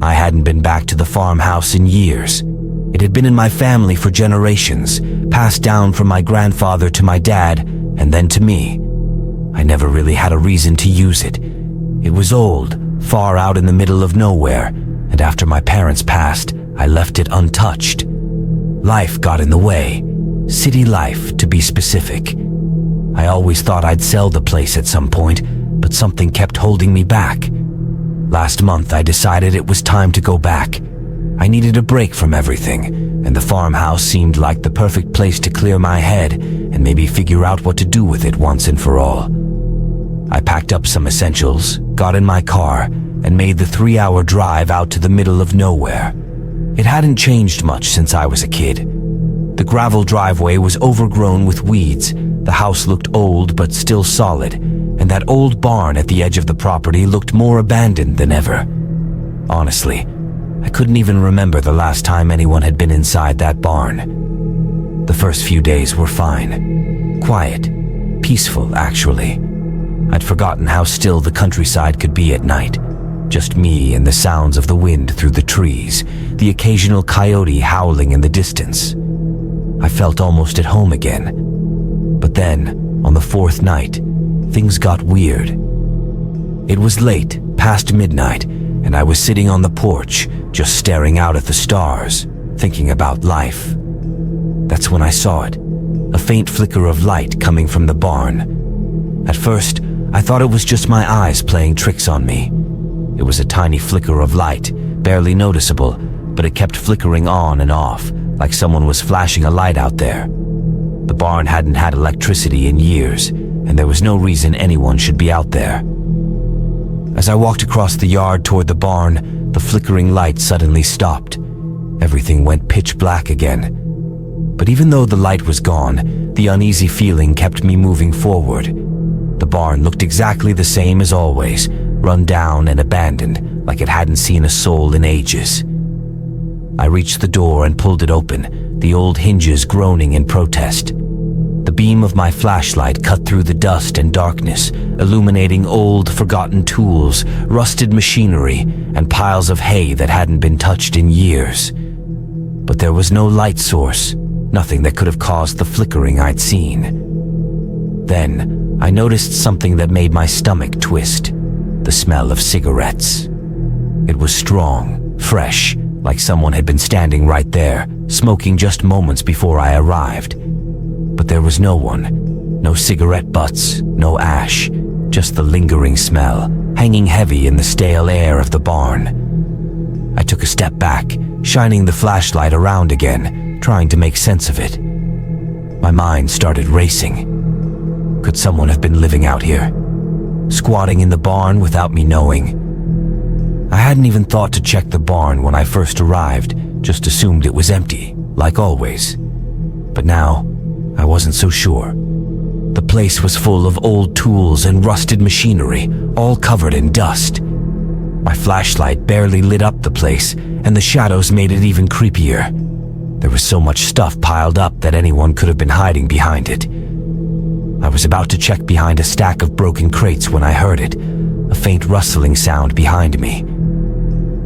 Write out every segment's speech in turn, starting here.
I hadn't been back to the farmhouse in years. It had been in my family for generations, passed down from my grandfather to my dad, and then to me. I never really had a reason to use it. It was old, far out in the middle of nowhere, and after my parents passed, I left it untouched. Life got in the way. City life, to be specific. I always thought I'd sell the place at some point, but something kept holding me back. Last month, I decided it was time to go back. I needed a break from everything, and the farmhouse seemed like the perfect place to clear my head and maybe figure out what to do with it once and for all. I packed up some essentials, got in my car, and made the 3-hour drive out to the middle of nowhere. It hadn't changed much since I was a kid. The gravel driveway was overgrown with weeds, the house looked old but still solid, and that old barn at the edge of the property looked more abandoned than ever. Honestly, I couldn't even remember the last time anyone had been inside that barn. The first few days were fine. Quiet, peaceful, actually. I'd forgotten how still the countryside could be at night. Just me and the sounds of the wind through the trees, the occasional coyote howling in the distance. I felt almost at home again. But then, on the 4th night, things got weird. It was late, past midnight, and I was sitting on the porch, just staring out at the stars, thinking about life. That's when I saw it, a faint flicker of light coming from the barn. At first, I thought it was just my eyes playing tricks on me. It was a tiny flicker of light, barely noticeable, but it kept flickering on and off, like someone was flashing a light out there. The barn hadn't had electricity in years, and there was no reason anyone should be out there. As I walked across the yard toward the barn, the flickering light suddenly stopped. Everything went pitch black again. But even though the light was gone, the uneasy feeling kept me moving forward. The barn looked exactly the same as always, run down and abandoned, like it hadn't seen a soul in ages. I reached the door and pulled it open, the old hinges groaning in protest. The beam of my flashlight cut through the dust and darkness, illuminating old, forgotten tools, rusted machinery, and piles of hay that hadn't been touched in years. But there was no light source, nothing that could have caused the flickering I'd seen. Then, I noticed something that made my stomach twist, the smell of cigarettes. It was strong, fresh, like someone had been standing right there, smoking just moments before I arrived. But there was no one, no cigarette butts, no ash, just the lingering smell, hanging heavy in the stale air of the barn. I took a step back, shining the flashlight around again, trying to make sense of it. My mind started racing. Could someone have been living out here, squatting in the barn without me knowing? I hadn't even thought to check the barn when I first arrived, just assumed it was empty, like always. But now, I wasn't so sure. The place was full of old tools and rusted machinery, all covered in dust. My flashlight barely lit up the place, and the shadows made it even creepier. There was so much stuff piled up that anyone could have been hiding behind it. I was about to check behind a stack of broken crates when I heard it, a faint rustling sound behind me.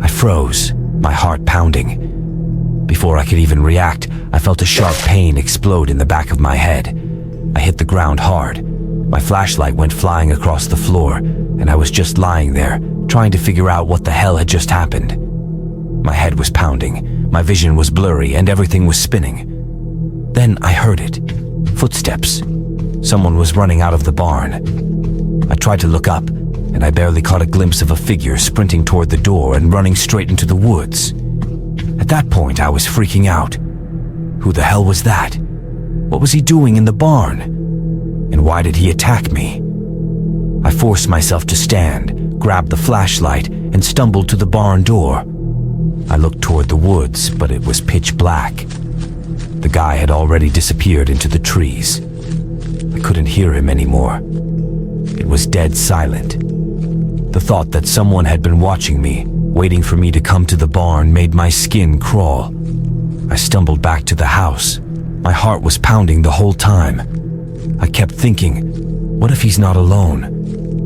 I froze, my heart pounding. Before I could even react, I felt a sharp pain explode in the back of my head. I hit the ground hard. My flashlight went flying across the floor, and I was just lying there, trying to figure out what the hell had just happened. My head was pounding, my vision was blurry, and everything was spinning. Then I heard it. Footsteps. Someone was running out of the barn. I tried to look up, and I barely caught a glimpse of a figure sprinting toward the door and running straight into the woods. At that point, I was freaking out. Who the hell was that? What was he doing in the barn? And why did he attack me? I forced myself to stand, grabbed the flashlight, and stumbled to the barn door. I looked toward the woods, but it was pitch black. The guy had already disappeared into the trees. I couldn't hear him anymore. It was dead silent. The thought that someone had been watching me, waiting for me to come to the barn, made my skin crawl. I stumbled back to the house. My heart was pounding the whole time. I kept thinking, what if he's not alone?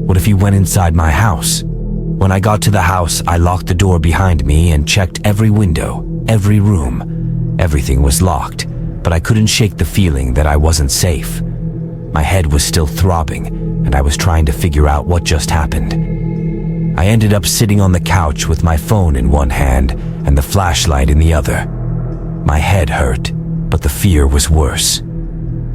What if he went inside my house? When I got to the house, I locked the door behind me and checked every window, every room. Everything was locked, but I couldn't shake the feeling that I wasn't safe. My head was still throbbing, and I was trying to figure out what just happened. I ended up sitting on the couch with my phone in one hand and the flashlight in the other. My head hurt, but the fear was worse.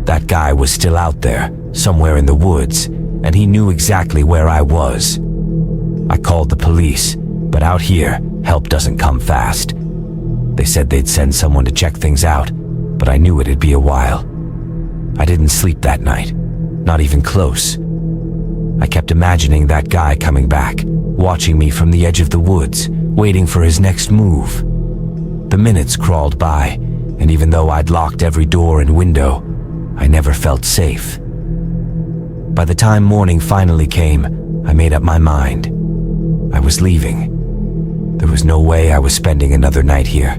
That guy was still out there, somewhere in the woods, and he knew exactly where I was. I called the police, but out here, help doesn't come fast. They said they'd send someone to check things out, but I knew it'd be a while. I didn't sleep that night, not even close. I kept imagining that guy coming back, watching me from the edge of the woods, waiting for his next move. The minutes crawled by, and even though I'd locked every door and window, I never felt safe. By the time morning finally came, I made up my mind. I was leaving. There was no way I was spending another night here.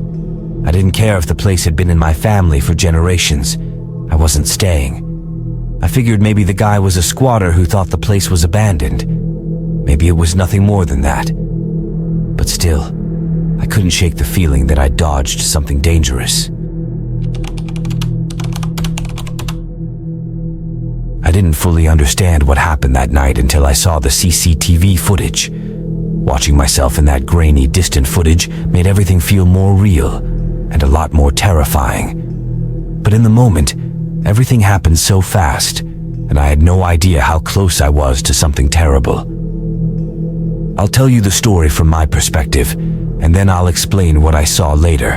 I didn't care if the place had been in my family for generations. I wasn't staying. I figured maybe the guy was a squatter who thought the place was abandoned. Maybe it was nothing more than that. But still, I couldn't shake the feeling that I'd dodged something dangerous. I didn't fully understand what happened that night until I saw the CCTV footage. Watching myself in that grainy, distant footage made everything feel more real and a lot more terrifying. But in the moment, everything happened so fast, and I had no idea how close I was to something terrible. I'll tell you the story from my perspective, and then I'll explain what I saw later.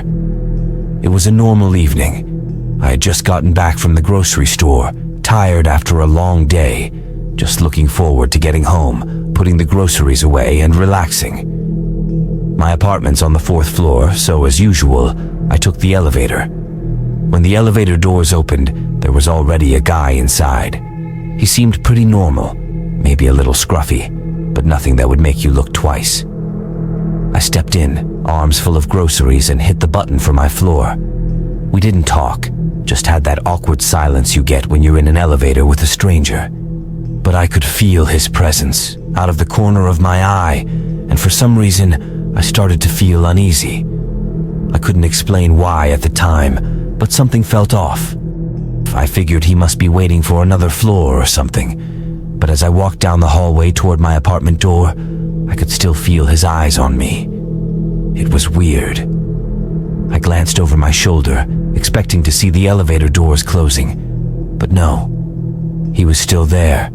It was a normal evening. I had just gotten back from the grocery store, tired after a long day, just looking forward to getting home, putting the groceries away and relaxing. My apartment's on the 4th floor, so as usual, I took the elevator. When the elevator doors opened, there was already a guy inside. He seemed pretty normal, maybe a little scruffy, but nothing that would make you look twice. I stepped in, arms full of groceries, and hit the button for my floor. We didn't talk, just had that awkward silence you get when you're in an elevator with a stranger. But I could feel his presence, out of the corner of my eye, and for some reason, I started to feel uneasy. I couldn't explain why at the time, but something felt off. I figured he must be waiting for another floor or something, but as I walked down the hallway toward my apartment door, I could still feel his eyes on me. It was weird. I glanced over my shoulder, expecting to see the elevator doors closing, but no. He was still there,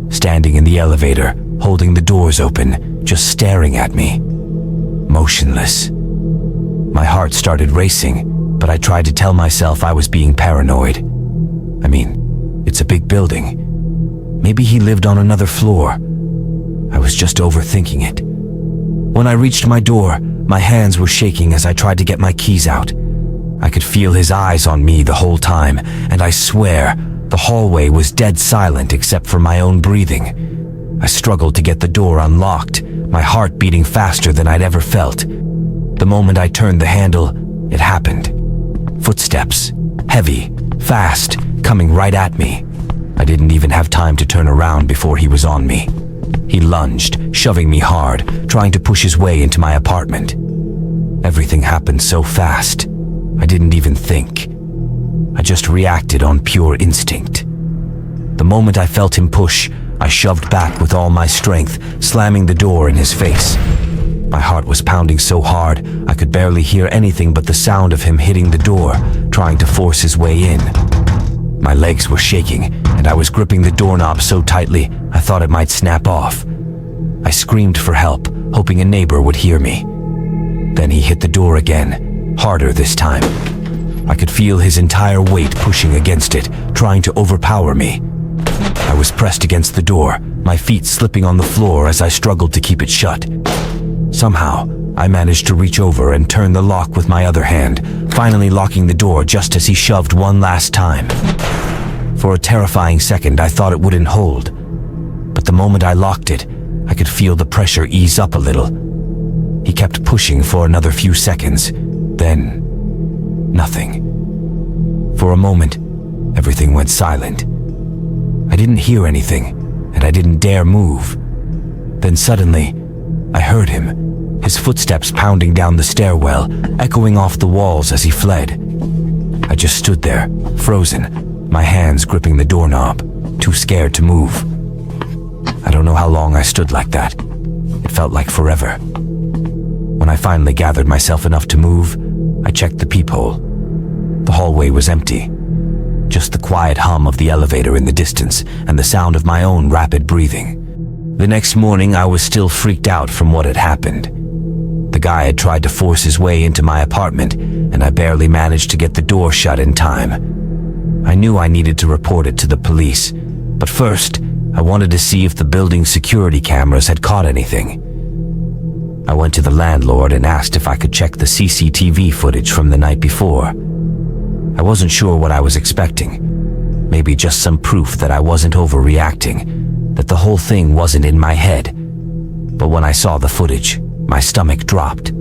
standing in the elevator, holding the doors open, just staring at me. Motionless. My heart started racing, but I tried to tell myself I was being paranoid. I mean, it's a big building. Maybe he lived on another floor. I was just overthinking it. When I reached my door, my hands were shaking as I tried to get my keys out. I could feel his eyes on me the whole time, and I swear, the hallway was dead silent except for my own breathing. I struggled to get the door unlocked, my heart beating faster than I'd ever felt. The moment I turned the handle, it happened. Footsteps, heavy, fast, coming right at me. I didn't even have time to turn around before he was on me. He lunged, shoving me hard, trying to push his way into my apartment. Everything happened so fast, I didn't even think. I just reacted on pure instinct. The moment I felt him push, I shoved back with all my strength, slamming the door in his face. My heart was pounding so hard, I could barely hear anything but the sound of him hitting the door, trying to force his way in. My legs were shaking, and I was gripping the doorknob so tightly, I thought it might snap off. I screamed for help, hoping a neighbor would hear me. Then he hit the door again, harder this time. I could feel his entire weight pushing against it, trying to overpower me. I was pressed against the door, my feet slipping on the floor as I struggled to keep it shut. Somehow, I managed to reach over and turn the lock with my other hand, finally locking the door just as he shoved one last time. For a terrifying second, I thought it wouldn't hold. But the moment I locked it, I could feel the pressure ease up a little. He kept pushing for another few seconds, then nothing. For a moment, everything went silent. I didn't hear anything, and I didn't dare move. Then suddenly, I heard him, his footsteps pounding down the stairwell, echoing off the walls as he fled. I just stood there, frozen, my hands gripping the doorknob, too scared to move. I don't know how long I stood like that. It felt like forever. When I finally gathered myself enough to move, I checked the peephole. The hallway was empty. Just the quiet hum of the elevator in the distance and the sound of my own rapid breathing. The next morning, I was still freaked out from what had happened. The guy had tried to force his way into my apartment, and I barely managed to get the door shut in time. I knew I needed to report it to the police, but first, I wanted to see if the building's security cameras had caught anything. I went to the landlord and asked if I could check the CCTV footage from the night before. I wasn't sure what I was expecting. Maybe just some proof that I wasn't overreacting, that the whole thing wasn't in my head. But when I saw the footage, my stomach dropped.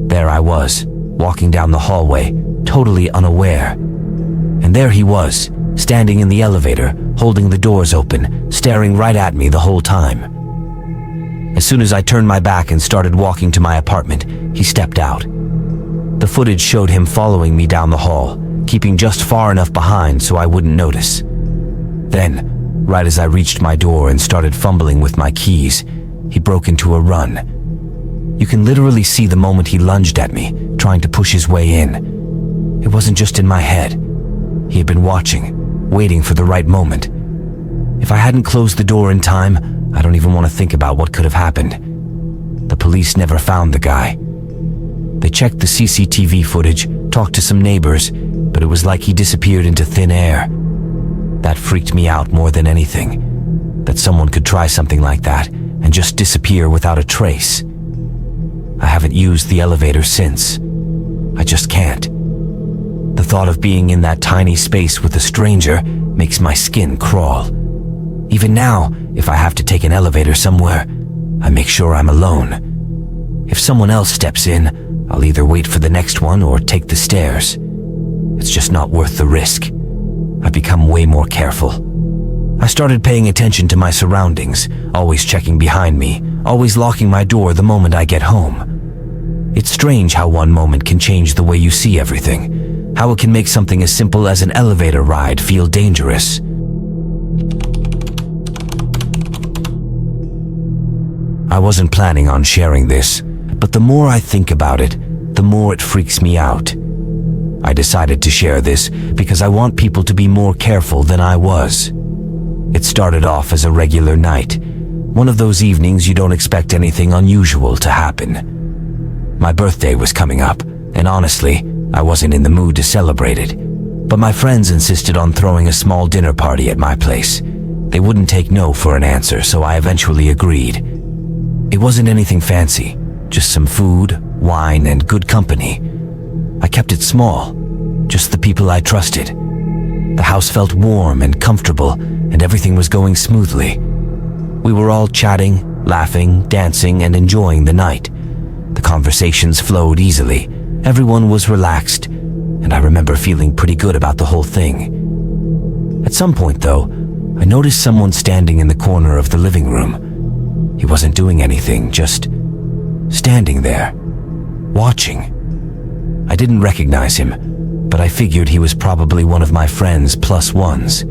There I was, walking down the hallway, totally unaware. And there he was, standing in the elevator, holding the doors open, staring right at me the whole time. As soon as I turned my back and started walking to my apartment, he stepped out. The footage showed him following me down the hall, keeping just far enough behind so I wouldn't notice. Then, right as I reached my door and started fumbling with my keys, he broke into a run. You can literally see the moment he lunged at me, trying to push his way in. It wasn't just in my head. He had been watching, waiting for the right moment. If I hadn't closed the door in time, I don't even want to think about what could have happened. The police never found the guy. They checked the CCTV footage, talked to some neighbors, but it was like he disappeared into thin air. That freaked me out more than anything, that someone could try something like that and just disappear without a trace. I haven't used the elevator since. I just can't. The thought of being in that tiny space with a stranger makes my skin crawl. Even now, if I have to take an elevator somewhere, I make sure I'm alone. If someone else steps in, I'll either wait for the next one or take the stairs. It's just not worth the risk. I've become way more careful. I started paying attention to my surroundings, always checking behind me, always locking my door the moment I get home. It's strange how one moment can change the way you see everything, how it can make something as simple as an elevator ride feel dangerous. I wasn't planning on sharing this, but the more I think about it, the more it freaks me out. I decided to share this because I want people to be more careful than I was. It started off as a regular night, one of those evenings you don't expect anything unusual to happen. My birthday was coming up, and honestly, I wasn't in the mood to celebrate it, but my friends insisted on throwing a small dinner party at my place. They wouldn't take no for an answer, so I eventually agreed. It wasn't anything fancy, just some food, wine, and good company. I kept it small, just the people I trusted. The house felt warm and comfortable, and everything was going smoothly. We were all chatting, laughing, dancing, and enjoying the night. The conversations flowed easily, everyone was relaxed, and I remember feeling pretty good about the whole thing. At some point, though, I noticed someone standing in the corner of the living room. He wasn't doing anything, just standing there, watching. I didn't recognize him, but I figured he was probably one of my friends plus ones.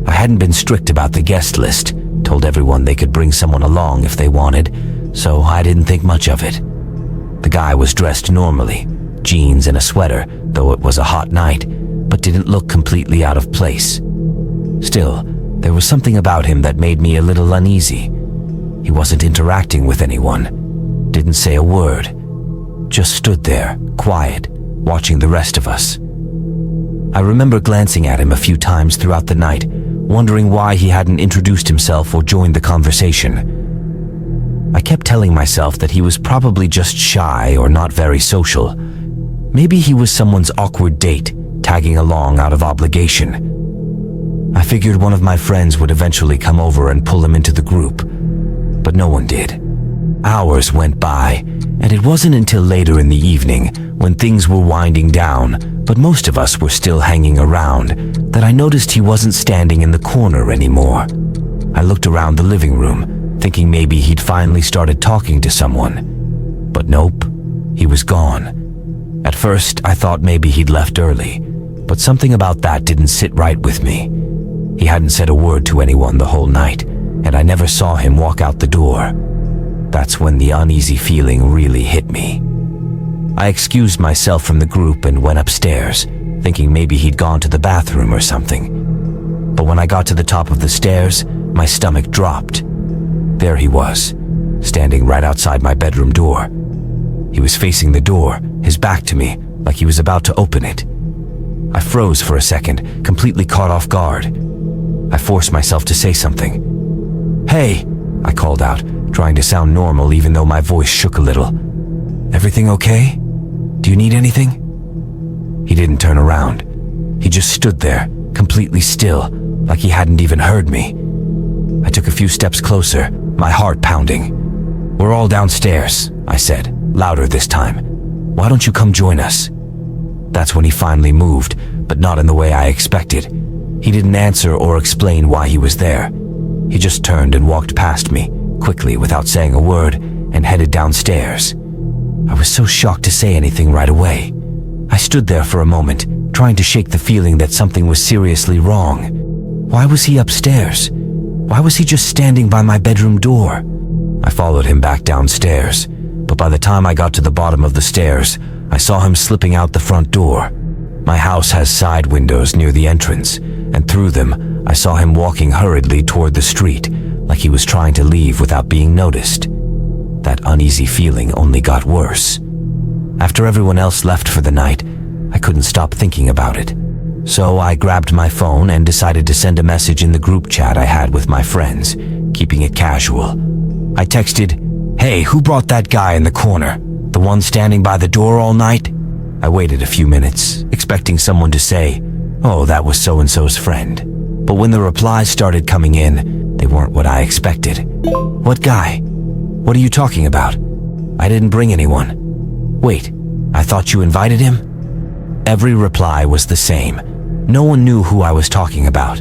I hadn't been strict about the guest list, told everyone they could bring someone along if they wanted, so I didn't think much of it. The guy was dressed normally, jeans and a sweater, though it was a hot night, but didn't look completely out of place. Still, there was something about him that made me a little uneasy. He wasn't interacting with anyone, didn't say a word, just stood there, quiet, watching the rest of us. I remember glancing at him a few times throughout the night, wondering why he hadn't introduced himself or joined the conversation. I kept telling myself that he was probably just shy or not very social. Maybe he was someone's awkward date, tagging along out of obligation. I figured one of my friends would eventually come over and pull him into the group, but no one did. Hours went by, and it wasn't until later in the evening, when things were winding down, but most of us were still hanging around, that I noticed he wasn't standing in the corner anymore. I looked around the living room, thinking maybe he'd finally started talking to someone. But nope, he was gone. At first, I thought maybe he'd left early, but something about that didn't sit right with me. He hadn't said a word to anyone the whole night, and I never saw him walk out the door. That's when the uneasy feeling really hit me. I excused myself from the group and went upstairs, thinking maybe he'd gone to the bathroom or something. But when I got to the top of the stairs, my stomach dropped. There he was, standing right outside my bedroom door. He was facing the door, his back to me, like he was about to open it. I froze for a second, completely caught off guard. I forced myself to say something. "Hey," I called out, trying to sound normal even though my voice shook a little. "Everything okay? Do you need anything?" He didn't turn around. He just stood there, completely still, like he hadn't even heard me. I took a few steps closer, my heart pounding. "We're all downstairs," I said, louder this time. "Why don't you come join us?" That's when he finally moved, but not in the way I expected. He didn't answer or explain why he was there. He just turned and walked past me, quickly without saying a word, and headed downstairs. I was so shocked to say anything right away. I stood there for a moment, trying to shake the feeling that something was seriously wrong. Why was he upstairs? Why was he just standing by my bedroom door? I followed him back downstairs, but by the time I got to the bottom of the stairs, I saw him slipping out the front door. My house has side windows near the entrance, and through them, I saw him walking hurriedly toward the street, like he was trying to leave without being noticed. That uneasy feeling only got worse. After everyone else left for the night, I couldn't stop thinking about it. So I grabbed my phone and decided to send a message in the group chat I had with my friends, keeping it casual. I texted, "Hey, who brought that guy in the corner? The one standing by the door all night?" I waited a few minutes, expecting someone to say, "Oh, that was so-and-so's friend." But when the replies started coming in, they weren't what I expected. "What guy? What are you talking about? I didn't bring anyone. Wait, I thought you invited him?" Every reply was the same. No one knew who I was talking about.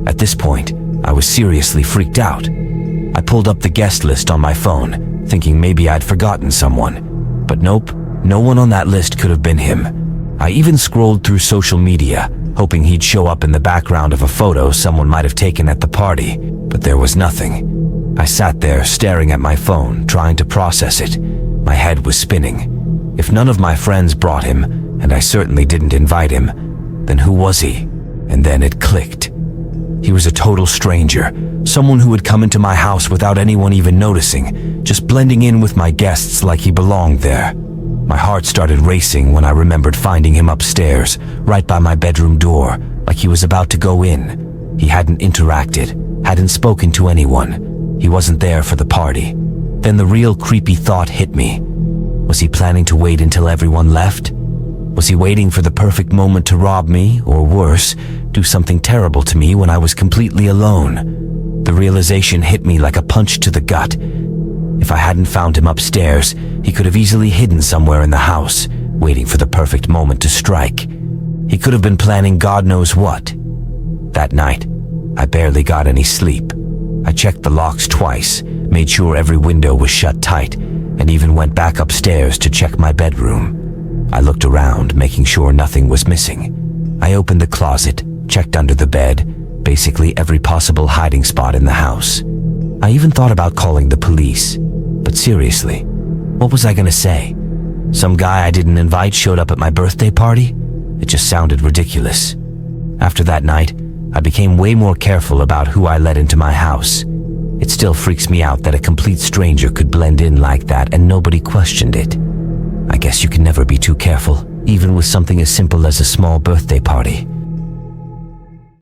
At this point, I was seriously freaked out. I pulled up the guest list on my phone, thinking maybe I'd forgotten someone. But nope, no one on that list could have been him. I even scrolled through social media, hoping he'd show up in the background of a photo someone might have taken at the party, but there was nothing. I sat there staring at my phone, trying to process it. My head was spinning. If none of my friends brought him, and I certainly didn't invite him, then who was he? And then it clicked. He was a total stranger, someone who had come into my house without anyone even noticing, just blending in with my guests like he belonged there. My heart started racing when I remembered finding him upstairs, right by my bedroom door, like he was about to go in. He hadn't interacted, hadn't spoken to anyone. He wasn't there for the party. Then the real creepy thought hit me. Was he planning to wait until everyone left? Was he waiting for the perfect moment to rob me, or worse, do something terrible to me when I was completely alone? The realization hit me like a punch to the gut. If I hadn't found him upstairs, he could have easily hidden somewhere in the house, waiting for the perfect moment to strike. He could have been planning God knows what. That night, I barely got any sleep. I checked the locks twice, made sure every window was shut tight, and even went back upstairs to check my bedroom. I looked around, making sure nothing was missing. I opened the closet, checked under the bed, basically every possible hiding spot in the house. I even thought about calling the police. But seriously, what was I gonna say? Some guy I didn't invite showed up at my birthday party? It just sounded ridiculous. After that night, I became way more careful about who I let into my house. It still freaks me out that a complete stranger could blend in like that and nobody questioned it. I guess you can never be too careful, even with something as simple as a small birthday party.